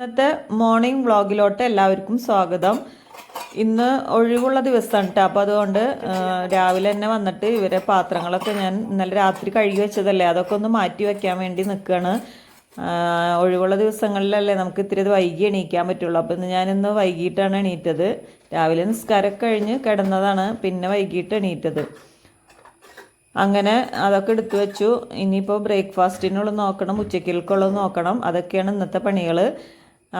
ഇന്നത്തെ മോർണിംഗ് വ്ളോഗിലോട്ട് എല്ലാവർക്കും സ്വാഗതം. ഇന്ന് ഒഴിവുള്ള ദിവസമാണ് കേട്ടോ. അപ്പോൾ അതുകൊണ്ട് രാവിലെ തന്നെ വന്നിട്ട് ഇവരെ പാത്രങ്ങളൊക്കെ ഞാൻ ഇന്നലെ രാത്രി കഴുകി വെച്ചതല്ലേ, അതൊക്കെ ഒന്ന് മാറ്റി വെക്കാൻ വേണ്ടി നിൽക്കുകയാണ്. ഒഴിവുള്ള ദിവസങ്ങളിലല്ലേ നമുക്ക് ഇത്തിരി വൈകി എണീക്കാൻ പറ്റുള്ളൂ. അപ്പോൾ ഞാനിന്ന് വൈകിട്ടാണ് എണീറ്റത്. രാവിലെ നിസ്കാരമൊക്കെ കഴിഞ്ഞ് കിടന്നതാണ്, പിന്നെ വൈകിട്ട് എണീറ്റത്. അങ്ങനെ അതൊക്കെ എടുത്തു വെച്ചു. ഇനിയിപ്പോൾ ബ്രേക്ക്ഫാസ്റ്റിനുള്ളത് നോക്കണം, ഉച്ചയ്ക്കുള്ളത് നോക്കണം. അതൊക്കെയാണ് ഇന്നത്തെ പണികൾ.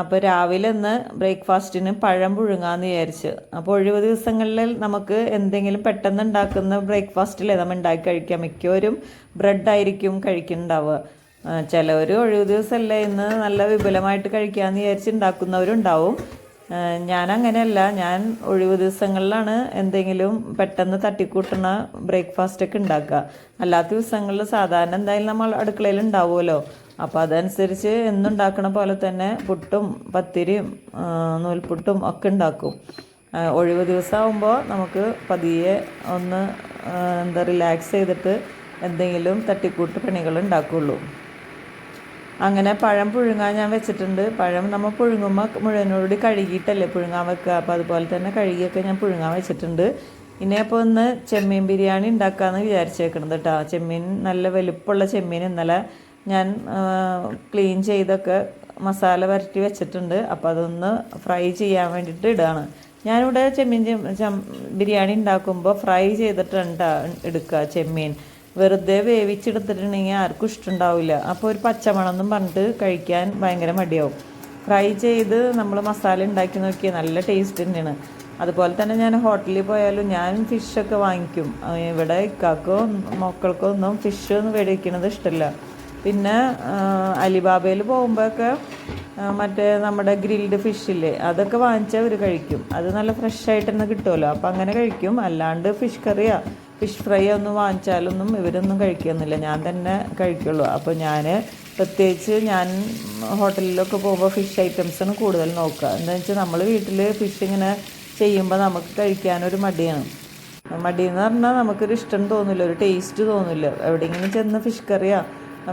അപ്പോൾ രാവിലെ ഇന്ന് ബ്രേക്ക്ഫാസ്റ്റിന് പഴം പുഴുങ്ങാമെന്ന് വിചാരിച്ച്. അപ്പോൾ ഒഴിവ് ദിവസങ്ങളിൽ നമുക്ക് എന്തെങ്കിലും പെട്ടെന്ന് ഉണ്ടാക്കുന്ന ബ്രേക്ക്ഫാസ്റ്റിലേ നമ്മൾ ഉണ്ടാക്കി കഴിക്കാം. മിക്കവരും ബ്രെഡായിരിക്കും കഴിക്കുന്നുണ്ടാവുക. ചിലവർ ഒഴിവ് ദിവസമല്ലേ ഇന്ന് നല്ല വിപുലമായിട്ട് കഴിക്കാമെന്ന് വിചാരിച്ച് ഉണ്ടാക്കുന്നവരുണ്ടാവും. ഞാനങ്ങനെയല്ല. ഞാൻ ഒഴിവ് ദിവസങ്ങളിലാണ് എന്തെങ്കിലും പെട്ടെന്ന് തട്ടിക്കൂട്ടുന്ന ബ്രേക്ക്ഫാസ്റ്റൊക്കെ ഉണ്ടാക്കുക. അല്ലാത്ത ദിവസങ്ങളിൽ സാധാരണ എന്തായാലും നമ്മൾ അടുക്കളയിൽ ഉണ്ടാവുമല്ലോ. അപ്പോൾ അതനുസരിച്ച് എന്നുണ്ടാക്കണ പോലെ തന്നെ പുട്ടും പത്തിരിയും നൂൽപുട്ടും ഒക്കെ ഉണ്ടാക്കും. ഒഴിവ് ദിവസമാകുമ്പോൾ നമുക്ക് പതിയെ ഒന്ന് റിലാക്സ് ചെയ്തിട്ട് എന്തെങ്കിലും തട്ടിക്കൂട്ട് പണികൾ ഉണ്ടാക്കുകയുള്ളൂ. അങ്ങനെ പഴം പുഴുങ്ങാൻ ഞാൻ വെച്ചിട്ടുണ്ട്. പഴം നമ്മൾ പുഴുങ്ങുമ്പോൾ മുഴുവനോടുകൂടി കഴുകിയിട്ടല്ലേ പുഴുങ്ങാൻ വെക്കുക. അപ്പോൾ അതുപോലെ തന്നെ കഴുകിയൊക്കെ ഞാൻ പുഴുങ്ങാൻ വെച്ചിട്ടുണ്ട്. ഇനിയപ്പോൾ ഒന്ന് ചെമ്മീൻ ബിരിയാണി ഉണ്ടാക്കാമെന്ന് വിചാരിച്ചേക്കണത് കേട്ടോ. ചെമ്മീൻ നല്ല വലുപ്പമുള്ള ചെമ്മീൻ ഇന്നലെ ഞാൻ ക്ലീൻ ചെയ്തൊക്കെ മസാല പുരട്ടി വെച്ചിട്ടുണ്ട്. അപ്പോൾ അതൊന്ന് ഫ്രൈ ചെയ്യാൻ വേണ്ടിയിട്ട് ഇടുകയാണ്. ഞാനിവിടെ ചെമ്മീൻ ബിരിയാണി ഉണ്ടാക്കുമ്പോൾ ഫ്രൈ ചെയ്തിട്ടുണ്ട് എടുക്കുക ചെമ്മീൻ. വെറുതെ വേവിച്ചെടുത്തിട്ടുണ്ടെങ്കിൽ ആർക്കും ഇഷ്ടമുണ്ടാവില്ല. അപ്പോൾ ഒരു പച്ചമണമെന്നും പറഞ്ഞിട്ട് കഴിക്കാൻ ഭയങ്കര മടിയാവും. ഫ്രൈ ചെയ്ത് നമ്മൾ മസാല ഉണ്ടാക്കി നോക്കിയാൽ നല്ല ടേസ്റ്റ് തന്നെയാണ്. അതുപോലെ തന്നെ ഞാൻ ഹോട്ടലിൽ പോയാലും ഞാൻ ഫിഷൊക്കെ വാങ്ങിക്കും. ഇവിടെ ഇക്കാക്കോ മക്കൾക്കോ ഒന്നും ഫിഷ് മേടിക്കുന്നത് ഇഷ്ടമില്ല. പിന്നെ അലിബാബയിൽ പോകുമ്പോഴൊക്കെ മറ്റേ നമ്മുടെ ഗ്രിൽഡ് ഫിഷില്ലേ, അതൊക്കെ വാങ്ങിച്ചാൽ അവർ കഴിക്കും. അത് നല്ല ഫ്രഷായിട്ട് തന്നെ കിട്ടുമല്ലോ. അപ്പോൾ അങ്ങനെ കഴിക്കും. അല്ലാണ്ട് ഫിഷ് കറിയോ ഫിഷ് ഫ്രൈ ഒന്നും വാങ്ങിച്ചാലൊന്നും ഇവരൊന്നും കഴിക്കുന്നില്ല. ഞാൻ തന്നെ കഴിക്കുള്ളൂ. അപ്പോൾ ഞാൻ പ്രത്യേകിച്ച് ഞാൻ ഹോട്ടലിലൊക്കെ പോകുമ്പോൾ ഫിഷ് ഐറ്റംസാണ് കൂടുതൽ നോക്കുക. എന്താണെന്ന് വെച്ചാൽ നമ്മൾ വീട്ടിൽ ഫിഷ് ഇങ്ങനെ ചെയ്യുമ്പോൾ നമുക്ക് കഴിക്കാനൊരു മടിയാണ്. മടിയെന്ന് പറഞ്ഞാൽ നമുക്കൊരു ഇഷ്ടം തോന്നില്ല, ഒരു ടേസ്റ്റ് തോന്നില്ല. എവിടെയെങ്കിലും ചെന്ന് ഫിഷ് കറിയോ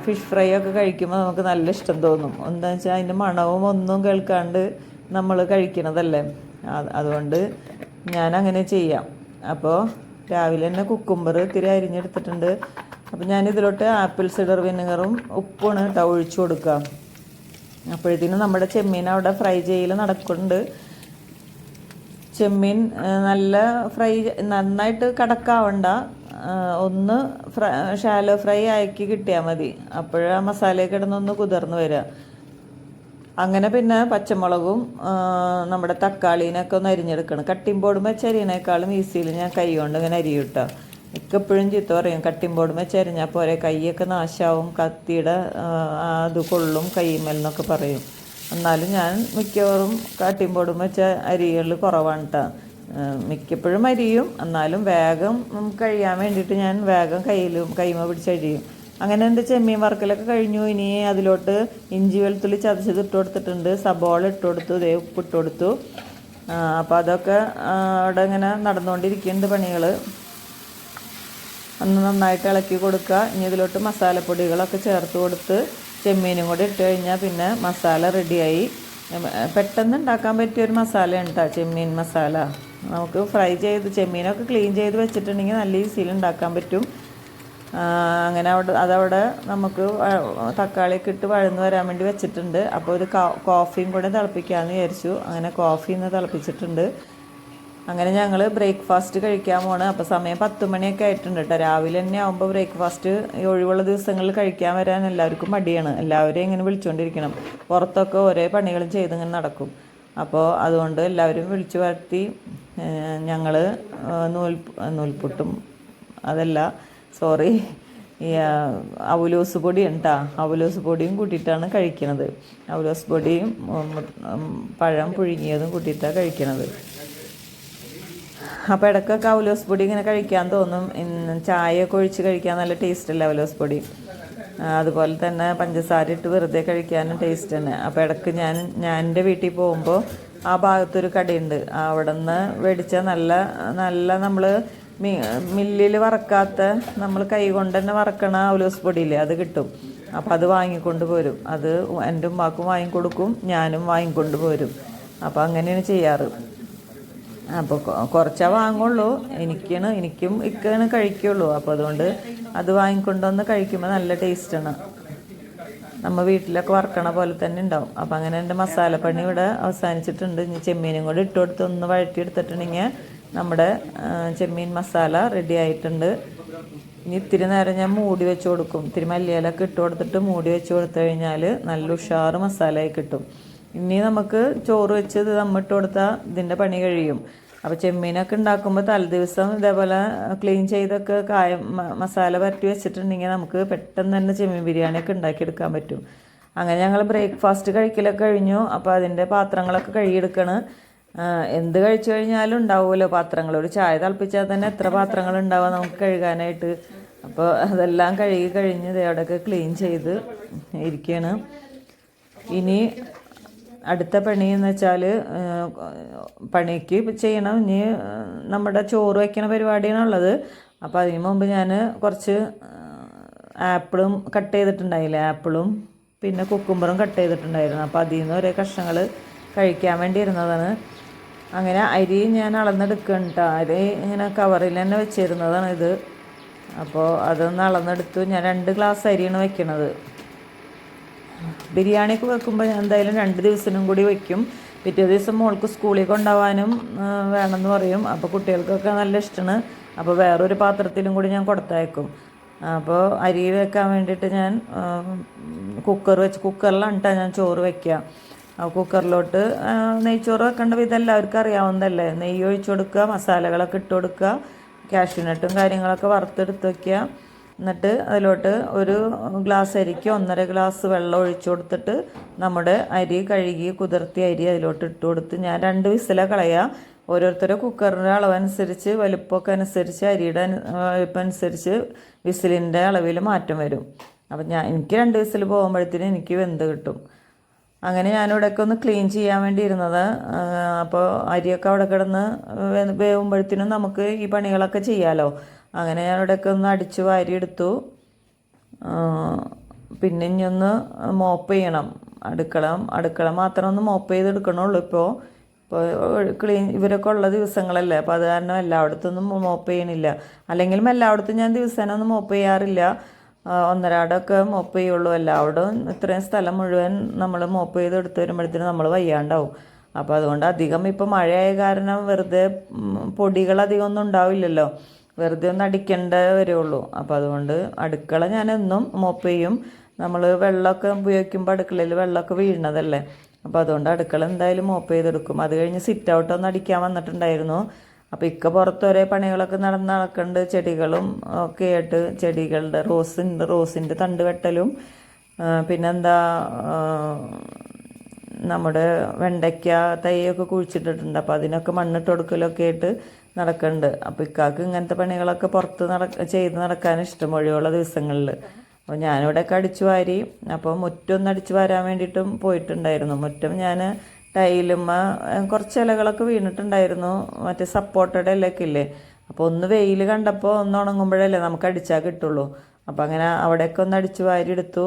ഫിഷ് ഫ്രൈ ഒക്കെ കഴിക്കുമ്പോൾ നമുക്ക് നല്ല ഇഷ്ടം തോന്നും. എന്താണെന്ന് വെച്ചാൽ അതിൻ്റെ മണവും ഒന്നും കേൾക്കാണ്ട് നമ്മൾ കഴിക്കണതല്ലേ. അതുകൊണ്ട് ഞാനങ്ങനെ ചെയ്യാം. അപ്പോൾ രാവിലെ തന്നെ കുക്കുംബർ ഇത്തിരി അരിഞ്ഞെടുത്തിട്ടുണ്ട്. അപ്പോൾ ഞാനിതിലോട്ട് ആപ്പിൾ സിഡർ വിനെഗറും ഉപ്പുമാണ് കേട്ടോ ഒഴിച്ചു കൊടുക്കുക. അപ്പോഴത്തേനും നമ്മുടെ ചെമ്മീൻ അവിടെ ഫ്രൈ ചെയ്യൽ നടക്കുന്നുണ്ട്. ചെമ്മീൻ നല്ല ഫ്രൈ, നന്നായിട്ട് കടക്കാവണ്ട, ഒന്ന് ഷാലോ ഫ്രൈ ആക്കി കിട്ടിയാൽ മതി. അപ്പോഴാ മസാലയൊക്കെ കിടന്നൊന്ന് കുതിർന്ന് വരിക. അങ്ങനെ പിന്നെ പച്ചമുളകും നമ്മുടെ തക്കാളീനൊക്കെ ഒന്ന് അരിഞ്ഞെടുക്കണം. കട്ടിംഗ് ബോർഡ് വെച്ച് അരിയണേക്കാളും ഈസിയിൽ ഞാൻ കൈ കൊണ്ട് ഇങ്ങനെ അരിയും കേട്ടോ. എപ്പോഴും ചീത്ത പറയും, കട്ടിംഗ് ബോർഡ് വെച്ച് അരിഞ്ഞാൽ പോരെ, കൈയൊക്കെ നാശമാവും, കത്തിയുടെ അത് കൊള്ളും കൈമേലെന്നൊക്കെ പറയും. എന്നാലും ഞാൻ മിക്കവാറും കട്ടിംഗ് ബോർഡ് വെച്ച അരികൾ കുറവാണ് കേട്ടോ. മിക്കപ്പോഴും അരിയും, എന്നാലും വേഗം കഴിയാൻ വേണ്ടിയിട്ട് ഞാൻ വേഗം കൈമ പിടിച്ചരിയും. അങ്ങനെ എൻ്റെ ചെമ്മീൻ വറുക്കലൊക്കെ കഴിഞ്ഞു. ഇനി അതിലോട്ട് ഇഞ്ചി വെളുത്തുള്ളി ചതച്ചത് ഇട്ട് കൊടുത്തിട്ടുണ്ട്, സബോള ഇട്ട് കൊടുത്തു, ഉപ്പ് ഇട്ട് കൊടുത്തു. അപ്പോൾ അതൊക്കെ അവിടെ ഇങ്ങനെ നടന്നുകൊണ്ടിരിക്കുന്നുണ്ട് പണികൾ. ഒന്ന് നന്നായിട്ട് ഇളക്കി കൊടുക്കുക. ഇനി ഇതിലോട്ട് മസാലപ്പൊടികളൊക്കെ ചേർത്ത് കൊടുത്ത് ചെമ്മീനും കൂടി ഇട്ട് കഴിഞ്ഞാൽ പിന്നെ മസാല റെഡിയായി. പെട്ടെന്ന് ഉണ്ടാക്കാൻ പറ്റിയൊരു മസാലയാണ് കേട്ടോ ചെമ്മീൻ മസാല. നമുക്ക് ഫ്രൈ ചെയ്ത് ചെമ്മീനൊക്കെ ക്ലീൻ ചെയ്ത് വെച്ചിട്ടുണ്ടെങ്കിൽ നല്ല ഈസിയിൽ ഉണ്ടാക്കാൻ പറ്റും. അങ്ങനെ അതവിടെ നമുക്ക് തക്കാളിയൊക്കെ ഇട്ട് വഴന്ന് വരാൻ വേണ്ടി വെച്ചിട്ടുണ്ട്. അപ്പോൾ ഒരു കോഫിയും കൂടെ തിളപ്പിക്കാമെന്ന് വിചാരിച്ചു. അങ്ങനെ കോഫി ഇന്ന് തിളപ്പിച്ചിട്ടുണ്ട്. അങ്ങനെ ഞങ്ങൾ ബ്രേക്ക്ഫാസ്റ്റ് കഴിക്കാൻ പോണ്. അപ്പോൾ സമയം 10 മണിയൊക്കെ ആയിട്ടുണ്ട് കേട്ടോ. രാവിലെ തന്നെ ആകുമ്പോൾ ബ്രേക്ക്ഫാസ്റ്റ് ഒഴിവുള്ള ദിവസങ്ങളിൽ കഴിക്കാൻ വരാൻ എല്ലാവർക്കും മടിയാണ്. എല്ലാവരെയും ഇങ്ങനെ വിളിച്ചുകൊണ്ടിരിക്കണം. പുറത്തൊക്കെ ഒരേ പണികളും ചെയ്തിങ്ങനെ നടക്കും. അപ്പോൾ അതുകൊണ്ട് എല്ലാവരും വിളിച്ചു വരുത്തി ഞങ്ങൾ നൂൽപുട്ടും ഈ അവലോസ് പൊടിയാണ് കേട്ടോ. അവലോസ് പൊടിയും കൂട്ടിയിട്ടാണ് കഴിക്കണത്. അവലോസ് പൊടിയും പഴം പുഴുങ്ങിയതും കൂട്ടിയിട്ടാണ് കഴിക്കണത്. അപ്പോൾ ഇടയ്ക്കൊക്കെ അവലോസ് പൊടി ഇങ്ങനെ കഴിക്കാൻ തോന്നും. ചായയൊക്കെ ഒഴിച്ച് കഴിക്കാൻ നല്ല ടേസ്റ്റല്ലേ അവലോസ് പൊടി. അതുപോലെ തന്നെ പഞ്ചസാര ഇട്ട് വെറുതെ കഴിക്കാനും ടേസ്റ്റ് തന്നെ. അപ്പോൾ ഇടയ്ക്ക് ഞാൻ എൻ്റെ വീട്ടിൽ പോകുമ്പോൾ ആ ഭാഗത്തൊരു കടയുണ്ട്. അവിടെ നിന്ന് മേടിച്ച നല്ല നമ്മൾ മില്ലിൽ വറക്കാത്ത, നമ്മൾ കൈ കൊണ്ട് തന്നെ വറക്കണ അവലോസ് പൊടിയില്ലേ, അത് കിട്ടും. അപ്പോൾ അത് വാങ്ങിക്കൊണ്ട് പോരും. അത് എൻ്റെ ഉമ്മാക്കും വാങ്ങിക്കൊടുക്കും, ഞാനും വാങ്ങിക്കൊണ്ട് പോരും. അപ്പോൾ അങ്ങനെയാണ് ചെയ്യാറ്. അപ്പോൾ കുറച്ചേ വാങ്ങുള്ളൂ. എനിക്കും ഇക്കാണ് കഴിക്കുള്ളൂ. അപ്പോൾ അതുകൊണ്ട് അത് വാങ്ങിക്കൊണ്ടുവന്ന് കഴിക്കുമ്പോൾ നല്ല ടേസ്റ്റാണ്. നമ്മൾ വീട്ടിലൊക്കെ വറക്കണ പോലെ തന്നെ ഉണ്ടാവും. അപ്പോൾ അങ്ങനെ എൻ്റെ മസാലപ്പണി ഇവിടെ അവസാനിച്ചിട്ടുണ്ട്. ഇനി ചെമ്മീനും കൂടി ഇട്ട് കൊടുത്ത് ഒന്ന് വഴറ്റിയെടുത്തിട്ടുണ്ടെങ്കിൽ നമ്മുടെ ചെമ്മീൻ മസാല റെഡി ആയിട്ടുണ്ട്. ഇനി ഇത്തിരി നേരം ഞാൻ മൂടി വെച്ച് കൊടുക്കും. ഇത്തിരി മല്ലിയിലൊക്കെ ഇട്ട് കൊടുത്തിട്ട് മൂടി വെച്ച് കൊടുത്തു കഴിഞ്ഞാൽ നല്ല ഉഷാറ് മസാലയായി കിട്ടും. ഇനി നമുക്ക് ചോറ് വെച്ച് ഇത് ദമ്മിട്ട് കൊടുത്താൽ ഇതിൻ്റെ പണി കഴിയും. അപ്പോൾ ചെമ്മീനൊക്കെ ഉണ്ടാക്കുമ്പോൾ തലേദിവസം ഇതേപോലെ ക്ലീൻ ചെയ്തൊക്കെ മസാല പരട്ടി വെച്ചിട്ടുണ്ടെങ്കിൽ നമുക്ക് പെട്ടെന്ന് തന്നെ ചെമ്മീൻ ബിരിയാണിയൊക്കെ ഉണ്ടാക്കിയെടുക്കാൻ പറ്റും. അങ്ങനെ ഞങ്ങൾ ബ്രേക്ക്ഫാസ്റ്റ് കഴിക്കലൊക്കെ കഴിഞ്ഞു. അപ്പോൾ അതിൻ്റെ പാത്രങ്ങളൊക്കെ കഴുകിയെടുക്കണം. എന്ത് കഴിച്ചു കഴിഞ്ഞാലും ഉണ്ടാവുമല്ലോ പാത്രങ്ങൾ. ഒരു ചായ തിളപ്പിച്ചാൽ തന്നെ എത്ര പാത്രങ്ങൾ ഉണ്ടാവുക നമുക്ക് കഴുകാനായിട്ട്. അപ്പോൾ അതെല്ലാം കഴുകി കഴിഞ്ഞ് അവിടെയൊക്കെ ക്ലീൻ ചെയ്ത് ഇരിക്കുകയാണ്. ഇനി അടുത്ത പണി എന്ന് വെച്ചാൽ പണിക്ക് ചെയ്യണം. ഇനി നമ്മുടെ ചോറ് വയ്ക്കണ പരിപാടിയാണുള്ളത്. അപ്പോൾ അതിന് മുമ്പ് ഞാൻ കുറച്ച് ആപ്പിളും കട്ട് ചെയ്തിട്ടുണ്ടായില്ല, ആപ്പിളും പിന്നെ കുക്കുംബറും കട്ട് ചെയ്തിട്ടുണ്ടായിരുന്നു. അപ്പോൾ അതിൽ നിന്ന് ഒരേ കഷ്ണങ്ങൾ കഴിക്കാൻ വേണ്ടി ഇരുന്നതാണ്. അങ്ങനെ അരി ഞാൻ അളന്നെടുക്കണം കേട്ടോ. അരി ഇങ്ങനെ കവറിൽ തന്നെ വെച്ചിരുന്നതാണ് ഇത്. അപ്പോൾ അതൊന്ന് അളന്നെടുത്തു. ഞാൻ 2 ഗ്ലാസ് അരിയാണ് വെക്കണത്. ബിരിയാണിയൊക്കെ വെക്കുമ്പോൾ ഞാൻ എന്തായാലും 2 ദിവസത്തിനും കൂടി വയ്ക്കും. പിറ്റേ ദിവസം മോൾക്ക് സ്കൂളിൽ കൊണ്ടുപോകാനും വേണമെന്ന് പറയും. അപ്പോൾ കുട്ടികൾക്കൊക്കെ നല്ല ഇഷ്ടമാണ്. അപ്പോൾ വേറൊരു പാത്രത്തിലും കൂടി ഞാൻ കൊടുത്തയക്കും. അപ്പോൾ അരി വെക്കാൻ വേണ്ടിയിട്ട് ഞാൻ കുക്കറിലാണ് കേട്ടോ ഞാൻ ചോറ് വയ്ക്കുക. ആ കുക്കറിലോട്ട് നെയ്ച്ചോറ് വെക്കേണ്ട വിധം എല്ലാവർക്കും അറിയാവുന്നതല്ലേ. നെയ്യ് ഒഴിച്ച് കൊടുക്കുക, മസാലകളൊക്കെ ഇട്ട് കൊടുക്കുക, കാഷ്യൂനട്ടും കാര്യങ്ങളൊക്കെ വറുത്തെടുത്ത് വയ്ക്കുക. എന്നിട്ട് അതിലോട്ട് ഒരു ഗ്ലാസ് അരിക്ക് 1.5 ഗ്ലാസ് വെള്ളം ഒഴിച്ചു കൊടുത്തിട്ട് നമ്മുടെ അരി കഴുകി കുതിർത്തിയ അരി അതിലോട്ട് ഇട്ട് കൊടുത്ത് ഞാൻ 2 വിസിലാണ് കളയുക. ഓരോരുത്തരുടെ കുക്കറിൻ്റെ അളവനുസരിച്ച് വലുപ്പമൊക്കെ അനുസരിച്ച് അരിയുടെ വലുപ്പമനുസരിച്ച് വിസിലിൻ്റെ അളവിൽ മാറ്റം വരും. അപ്പം എനിക്ക് 2 വിസിൽ പോകുമ്പോഴത്തേനും എനിക്ക് വെന്ത് കിട്ടും. അങ്ങനെ ഞാനിവിടെയൊക്കെ ഒന്ന് ക്ലീൻ ചെയ്യാൻ വേണ്ടി ഇരുന്നത്. അപ്പോൾ അരിയൊക്കെ അവിടെ കിടന്ന് വേവുമ്പോഴത്തേനും നമുക്ക് ഈ പണികളൊക്കെ ചെയ്യാമല്ലോ. അങ്ങനെ ഞാനിവിടെയൊക്കെ ഒന്ന് അടിച്ച് വാരിയെടുത്തു. പിന്നെ ഇനി ഒന്ന് മോപ്പ് ചെയ്യണം. അടുക്കള മാത്രം ഒന്ന് മോപ്പ് ചെയ്തെടുക്കണുള്ളൂ. ഇപ്പോൾ ക്ലീൻ ഇവരൊക്കെ ഉള്ള ദിവസങ്ങളല്ലേ. അപ്പോൾ അത് കാരണം എല്ലായിടത്തൊന്നും മോപ്പ് ചെയ്യണില്ല. അല്ലെങ്കിലും എല്ലായിടത്തും ഞാൻ ദിവസേന ഒന്നും മോപ്പ് ചെയ്യാറില്ല. 1.5 മോപ്പ് ചെയ്യുള്ളൂ. എല്ലാവരും ഇത്രയും സ്ഥലം മുഴുവൻ നമ്മൾ മോപ്പ് ചെയ്ത് എടുത്ത് വരുമ്പോഴത്തേനും നമ്മൾ വയ്യാണ്ടാവും. അപ്പോൾ അതുകൊണ്ട് അധികം ഇപ്പോൾ മഴയായ കാരണം വെറുതെ പൊടികളധികം ഒന്നും ഉണ്ടാവില്ലല്ലോ, വെറുതെ ഒന്ന് അടിക്കേണ്ട വരുള്ളൂ. അപ്പോൾ അതുകൊണ്ട് അടുക്കള ഞാൻ എന്നും മോപ്പ് ചെയ്യും. നമ്മൾ വെള്ളമൊക്കെ ഉപയോഗിക്കുമ്പോൾ അടുക്കളയിൽ വെള്ളമൊക്കെ വീഴുന്നതല്ലേ. അപ്പോൾ അതുകൊണ്ട് അടുക്കള എന്തായാലും മോപ്പ് ചെയ്തെടുക്കും. അത് കഴിഞ്ഞ് സിറ്റ് ഔട്ട് ഒന്ന് അടിക്കാൻ വന്നിട്ടുണ്ടായിരുന്നു. അപ്പോൾ പുറത്ത് ഒരേ പണികളൊക്കെ നടക്കുന്നുണ്ട്. ചെടികളും ഒക്കെ ആയിട്ട് ചെടികളുടെ റോസിൻ്റെ തണ്ട് വെട്ടലും പിന്നെന്താ നമ്മുടെ വെണ്ടയ്ക്ക തൈയൊക്കെ കുഴിച്ചിട്ടിട്ടുണ്ട്. അപ്പോൾ അതിനൊക്കെ മണ്ണിട്ട് കൊടുക്കലൊക്കെ ആയിട്ട് നടക്കുന്നുണ്ട്. അപ്പോൾ ഇക്കാക്ക് ഇങ്ങനത്തെ പണികളൊക്കെ പുറത്ത് ചെയ്ത് നടക്കാൻ ഇഷ്ടം ഒഴിവുള്ള ദിവസങ്ങളിൽ. അപ്പോൾ ഞാനിവിടെയൊക്കെ അടിച്ചു വാരി. അപ്പോൾ മുറ്റം അടിച്ചു വാരാൻ വേണ്ടിയിട്ടും പോയിട്ടുണ്ടായിരുന്നു. മുറ്റം ഞാൻ ടൈലും കുറച്ച് ഇലകളൊക്കെ വീണിട്ടുണ്ടായിരുന്നു. മറ്റേ സപ്പോർട്ടയുടെ ഇലയൊക്കെ ഇല്ലേ. അപ്പോൾ ഒന്ന് വെയിൽ കണ്ടപ്പോൾ ഒന്ന് ഉണങ്ങുമ്പോഴല്ലേ നമുക്ക് അടിച്ചാൽ കിട്ടുള്ളൂ. അപ്പോൾ അങ്ങനെ അവിടെയൊക്കെ ഒന്ന് അടിച്ചു വാരി എടുത്തു.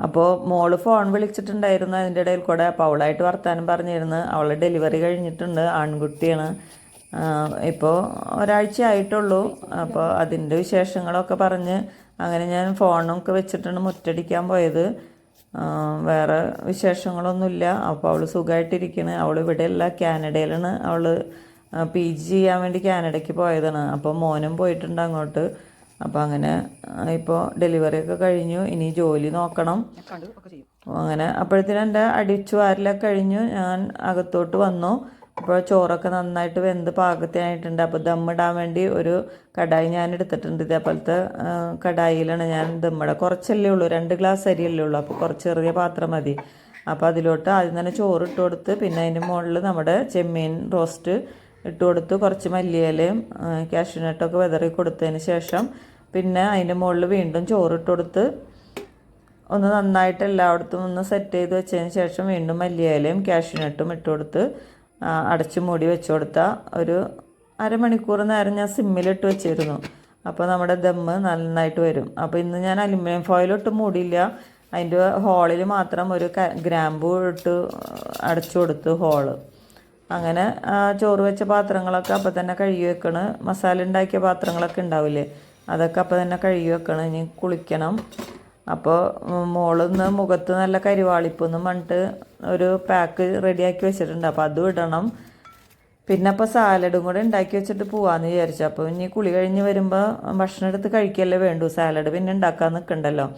അപ്പോൾ മോള് ഫോൺ വിളിച്ചിട്ടുണ്ടായിരുന്നു അതിൻ്റെ ഇടയിൽ കൂടെ. അപ്പോൾ അവളായിട്ട് വർത്താനം പറഞ്ഞിരുന്നു. അവൾ ഡെലിവറി കഴിഞ്ഞിട്ടുണ്ട്, ആൺകുട്ടിയാണ്. ഇപ്പോൾ ഒരാഴ്ച ആയിട്ടുള്ളൂ. അപ്പോൾ അതിൻ്റെ വിശേഷങ്ങളൊക്കെ പറഞ്ഞ് അങ്ങനെ ഞാൻ ഫോണൊക്കെ വെച്ചിട്ടാണ് മുറ്റടിക്കാൻ പോയത്. വേറെ വിശേഷങ്ങളൊന്നുമില്ല. അപ്പോൾ അവൾ സുഖമായിട്ടിരിക്കുന്നു. അവൾ ഇവിടെയല്ല, കാനഡയിലാണ്. അവൾ PG ചെയ്യാൻ വേണ്ടി കാനഡയ്ക്ക് പോയതാണ്. അപ്പോൾ മോനും പോയിട്ടുണ്ട് അങ്ങോട്ട്. അപ്പോൾ അങ്ങനെ ഇപ്പോൾ ഡെലിവറിയൊക്കെ കഴിഞ്ഞു. ഇനി ജോലി നോക്കണം. അങ്ങനെ അപ്പോഴത്തേനും എൻ്റെ അടിച്ചു വാരലൊക്കെ കഴിഞ്ഞു. ഞാൻ അകത്തോട്ട് വന്നു. അപ്പോൾ ചോറൊക്കെ നന്നായിട്ട് വെന്ത് പാകത്തിനായിട്ടുണ്ട്. അപ്പോൾ ദമ്മിടാൻ വേണ്ടി ഒരു കടായി ഞാൻ എടുത്തിട്ടുണ്ട്. ഇതേപോലത്തെ കടായിലാണ് ഞാൻ ദമ്മിട. കുറച്ചല്ലേ ഉള്ളൂ, 2 ഗ്ലാസ് അരിയല്ലേ ഉള്ളൂ. അപ്പോൾ കുറച്ച് ചെറിയ പാത്രം മതി. അപ്പോൾ അതിലോട്ട് ആദ്യം തന്നെ ചോറ് ഇട്ട് കൊടുത്ത് പിന്നെ അതിൻ്റെ മുകളിൽ നമ്മുടെ ചെമ്മീൻ റോസ്റ്റ് ഇട്ട് കൊടുത്ത് കുറച്ച് മല്ലിയിലയും കാഷ്യൂനട്ടൊക്കെ വിതറി കൊടുത്തതിന് ശേഷം പിന്നെ അതിൻ്റെ മുകളിൽ വീണ്ടും ചോറിട്ട് കൊടുത്ത് ഒന്ന് നന്നായിട്ട് എല്ലായിടത്തും ഒന്ന് സെറ്റ് ചെയ്ത് വെച്ചതിന് ശേഷം വീണ്ടും മല്ലിയിലയും കാഷ്യൂനട്ടും ഇട്ട് കൊടുത്ത് അടച്ച് മൂടി വെച്ച് കൊടുത്താൽ ഒരു അരമണിക്കൂർ നേരം ഞാൻ സിമ്മിലിട്ട് വെച്ചിരുന്നു. അപ്പോൾ നമ്മുടെ ദമ്മ് നന്നായിട്ട് വരും. അപ്പോൾ ഇന്ന് ഞാൻ അലുമിനിയം ഫോയിലിട്ട് മൂടിയില്ല, അതിൻ്റെ ഹോളിൽ മാത്രം ഒരു ഗ്രാമ്പൂ ഇട്ട് അടച്ചു കൊടുത്തു ഹോള്. അങ്ങനെ ചോറ് വെച്ച പാത്രങ്ങളൊക്കെ അപ്പം തന്നെ കഴുകി വെക്കണം. മസാല ഉണ്ടാക്കിയ പാത്രങ്ങളൊക്കെ ഉണ്ടാവില്ലേ, അതൊക്കെ അപ്പം തന്നെ കഴുകി വെക്കണം. ഇനി കുളിക്കണം. അപ്പോൾ മോളിന്ന് മുഖത്ത് നല്ല കരിവാളിപ്പൊന്നും പറഞ്ഞിട്ട് ഒരു പാക്ക് റെഡിയാക്കി വെച്ചിട്ടുണ്ട്, അപ്പോൾ അതും ഇടണം. പിന്നെ അപ്പോൾ സാലഡും കൂടെ ഉണ്ടാക്കി വെച്ചിട്ട് പോവാമെന്ന് വിചാരിച്ചു. അപ്പോൾ ഇനി കുളി കഴിഞ്ഞ് വരുമ്പോൾ ഭക്ഷണം എടുത്ത് കഴിക്കല്ലേ വേണ്ടൂ, സാലഡ് പിന്നെ ഉണ്ടാക്കാൻ നിൽക്കണ്ടല്ലോ.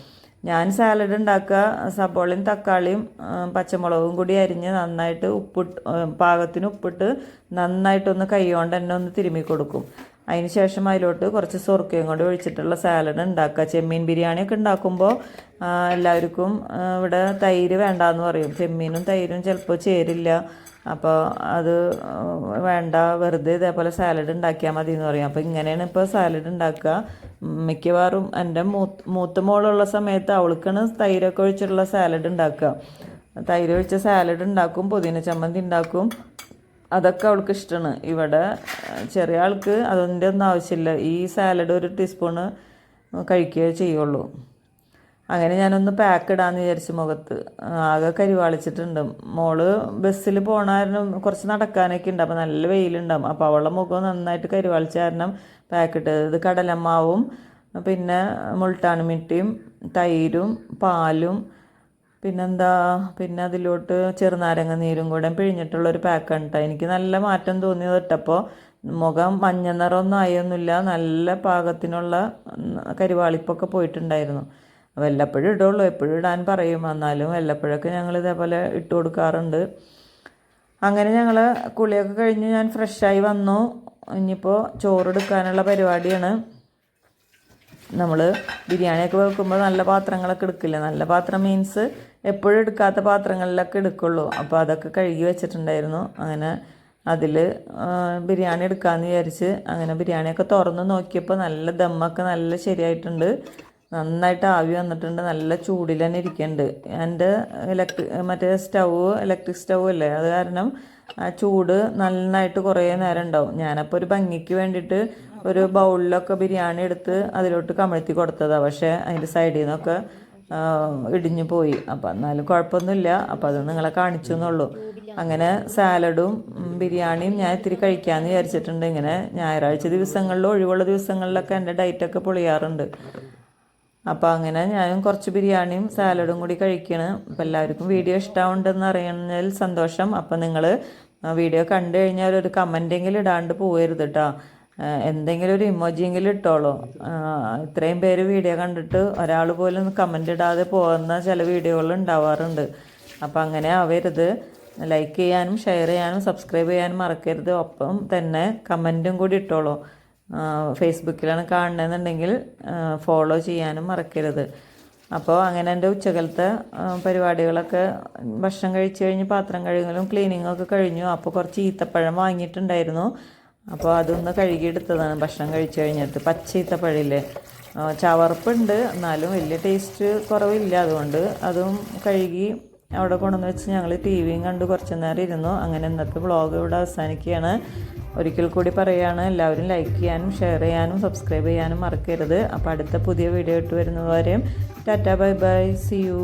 ഞാൻ സാലഡ് ഉണ്ടാക്കുക സബോളയും തക്കാളിയും പച്ചമുളകും കൂടി അരിഞ്ഞ് നന്നായിട്ട് പാകത്തിന് ഉപ്പിട്ട് നന്നായിട്ടൊന്ന് കൈകൊണ്ട് തന്നെ ഒന്ന് തിരുമ്മി കൊടുക്കും. അതിന് ശേഷം അതിലോട്ട് കുറച്ച് സുർക്കയും കൊണ്ട് ഒഴിച്ചിട്ടുള്ള സാലഡ് ഉണ്ടാക്കുക. ചെമ്മീൻ ബിരിയാണിയൊക്കെ ഉണ്ടാക്കുമ്പോൾ എല്ലാവർക്കും ഇവിടെ തൈര് വേണ്ടാന്ന് പറയും. ചെമ്മീനും തൈരും ചിലപ്പോൾ ചേരില്ല, അപ്പോൾ അത് വേണ്ട, വെറുതെ ഇതേപോലെ സാലഡ് ഉണ്ടാക്കിയാൽ മതി എന്ന് പറയും. അപ്പോൾ ഇങ്ങനെയാണ് ഇപ്പോൾ സാലഡ് ഉണ്ടാക്കുക. മിക്കവാറും എൻ്റെ മൂത്ത മോളുള്ള സമയത്ത് അവൾക്കാണ് തൈരൊക്കെ ഒഴിച്ചിട്ടുള്ള സാലഡ് ഉണ്ടാക്കുക. തൈര് ഒഴിച്ച സാലഡ് ഉണ്ടാക്കും, പുതിന ചമ്മന്തി ഉണ്ടാക്കും, അതൊക്കെ അവൾക്ക് ഇഷ്ടമാണ്. ഇവിടെ ചെറിയ ആൾക്ക് അതിൻ്റെ ഒന്നും ആവശ്യമില്ല, ഈ സാലഡ് ഒരു ടീസ്പൂണ് കഴിക്കുകയേ ചെയ്യുള്ളൂ. അങ്ങനെ ഞാനൊന്ന് പാക്ക് ഇടാമെന്ന് വിചാരിച്ചു. മുഖത്ത് ആകെ കരിവാളിച്ചിട്ടുണ്ട്. മോള് ബസ്സിൽ പോകണ കാരണം കുറച്ച് നടക്കാനൊക്കെ ഉണ്ട്, അപ്പോൾ നല്ല വെയിലുണ്ടാവും. അപ്പോൾ അവളുടെ മുഖം നന്നായിട്ട് കരിവാളിച്ച കാരണം പാക്ക് ഇട്ടത്. ഇത് കടലമാവും പിന്നെ മുൾട്ടാൻ മിട്ടിയും തൈരും പാലും പിന്നെന്താ പിന്നെ അതിലോട്ട് ചെറുനാരങ്ങ നീരും കൂടെ പിഴിഞ്ഞിട്ടുള്ളൊരു പാക്കാണ് കേട്ടോ. എനിക്ക് നല്ല മാറ്റം തോന്നിയത് ഇട്ടപ്പോൾ. മുഖം മഞ്ഞ നിറമൊന്നും ആയൊന്നുമില്ല, നല്ല പാകത്തിനുള്ള കരിവാളിപ്പൊക്കെ പോയിട്ടുണ്ടായിരുന്നു. വല്ലപ്പോഴും ഇടുള്ളൂ, എപ്പോഴും ഇടാൻ പറയും, എന്നാലും വല്ലപ്പോഴൊക്കെ ഞങ്ങൾ ഇതേപോലെ ഇട്ട് കൊടുക്കാറുണ്ട്. അങ്ങനെ ഞങ്ങൾ കുളിയൊക്കെ കഴിഞ്ഞ് ഞാൻ ഫ്രഷായി വന്നു. ഇനിയിപ്പോൾ ചോറെടുക്കാനുള്ള പരിപാടിയാണ്. നമ്മൾ ബിരിയാണിയൊക്കെ വെക്കുമ്പോൾ നല്ല പാത്രങ്ങളൊക്കെ എടുക്കില്ല, നല്ല പാത്രം മീൻസ് എപ്പോഴും എടുക്കാത്ത പാത്രങ്ങളിലൊക്കെ എടുക്കുള്ളൂ. അപ്പോൾ അതൊക്കെ കഴുകി വെച്ചിട്ടുണ്ടായിരുന്നു. അങ്ങനെ അതിൽ ബിരിയാണി എടുക്കാമെന്ന് വിചാരിച്ച് അങ്ങനെ ബിരിയാണിയൊക്കെ തുറന്ന് നോക്കിയപ്പോൾ നല്ല ദമ്മൊക്കെ നല്ല ശരിയായിട്ടുണ്ട്, നന്നായിട്ട് ആവി വന്നിട്ടുണ്ട്, നല്ല ചൂടിൽ തന്നെ ഇരിക്കുന്നുണ്ട്. എൻ്റെ മറ്റേ ഇലക്ട്രിക് സ്റ്റൗ അല്ലേ, അത് കാരണം ആ ചൂട് നന്നായിട്ട് കുറേ നേരം ഉണ്ടാവും. ഞാനപ്പോൾ ഒരു ഭംഗിക്ക് വേണ്ടിയിട്ട് ഒരു ബൗളിലൊക്കെ ബിരിയാണി എടുത്ത് അതിലോട്ട് കമഴ്ത്തി കൊടുത്തതാണ്, പക്ഷേ അതിൻ്റെ സൈഡിൽ നിന്നൊക്കെ ഇടിഞ്ഞു പോയി. അപ്പോൾ എന്നാലും കുഴപ്പമൊന്നുമില്ല, അപ്പോൾ അത് നിങ്ങളെ കാണിച്ചു എന്നുള്ളൂ. അങ്ങനെ സാലഡും ബിരിയാണിയും ഞാൻ ഇത്തിരി കഴിക്കാമെന്ന് വിചാരിച്ചിട്ടുണ്ട്. ഇങ്ങനെ ഞായറാഴ്ച ദിവസങ്ങളിലും ഒഴിവുള്ള ദിവസങ്ങളിലൊക്കെ എൻ്റെ ഡയറ്റൊക്കെ പൊളിയാറുണ്ട്. അപ്പോൾ അങ്ങനെ ഞാനും കുറച്ച് ബിരിയാണിയും സാലഡും കൂടി കഴിക്കണം. അപ്പോൾ എല്ലാവർക്കും വീഡിയോ ഇഷ്ടമുണ്ടെന്ന് അറിയുന്നതിൽ സന്തോഷം. അപ്പോൾ നിങ്ങൾ വീഡിയോ കണ്ടു കഴിഞ്ഞാൽ ഒരു കമൻറ്റെങ്കിലും ഇടാണ്ട് പോകരുത് കേട്ടോ, എന്തെങ്കിലും ഒരു ഇമോജിയെങ്കിലും ഇട്ടോളൂ. ഇത്രയും പേര് വീഡിയോ കണ്ടിട്ട് ഒരാൾ പോലും കമൻ്റ് ഇടാതെ പോകുന്ന ചില വീഡിയോകൾ ഉണ്ടാവാറുണ്ട്. അപ്പോൾ അങ്ങനെ ആവരുത്. ലൈക്ക് ചെയ്യാനും ഷെയർ ചെയ്യാനും സബ്സ്ക്രൈബ് ചെയ്യാനും മറക്കരുത്. ഒപ്പം തന്നെ കമൻറ്റും കൂടി ഇട്ടോളൂ. ഫേസ്ബുക്കിലാണ് കാണണമെന്നുണ്ടെങ്കിൽ ഫോളോ ചെയ്യാനും മറക്കരുത്. അപ്പോൾ അങ്ങനെ എൻ്റെ ഉച്ചകലത്തെ പരിപാടികളൊക്കെ ഭക്ഷണം കഴിച്ച് കഴിഞ്ഞ് പാത്രം കഴുകലും ക്ലീനിങ്ങും ഒക്കെ കഴിഞ്ഞു. അപ്പോൾ കുറച്ച് ഈത്തപ്പഴം വാങ്ങിയിട്ടുണ്ടായിരുന്നു, അപ്പോൾ അതൊന്ന് കഴുകിയെടുത്തതാണ് ഭക്ഷണം കഴിച്ച് കഴിഞ്ഞിട്ട്. പച്ച ഈത്തപ്പഴമില്ലേ, ചവർപ്പുണ്ട് എന്നാലും വലിയ ടേസ്റ്റ് കുറവില്ല, അതുകൊണ്ട് അതും കഴുകി അവിടെ കൊണ്ടുവന്ന് വെച്ച് ഞങ്ങൾ ടി വിയും കണ്ട് കുറച്ച് നേരം ഇരുന്നു. അങ്ങനെ ഇന്നത്തെ വ്ളോഗ് ഇവിടെ അവസാനിക്കുകയാണ്. ഒരിക്കൽ കൂടി പറയുകയാണ്, എല്ലാവരും ലൈക്ക് ചെയ്യാനും ഷെയർ ചെയ്യാനും സബ്സ്ക്രൈബ് ചെയ്യാനും മറക്കരുത്. അപ്പോൾ അടുത്ത പുതിയ വീഡിയോ ഇട്ട് വരുന്നവരെയും tata bye bye, see U.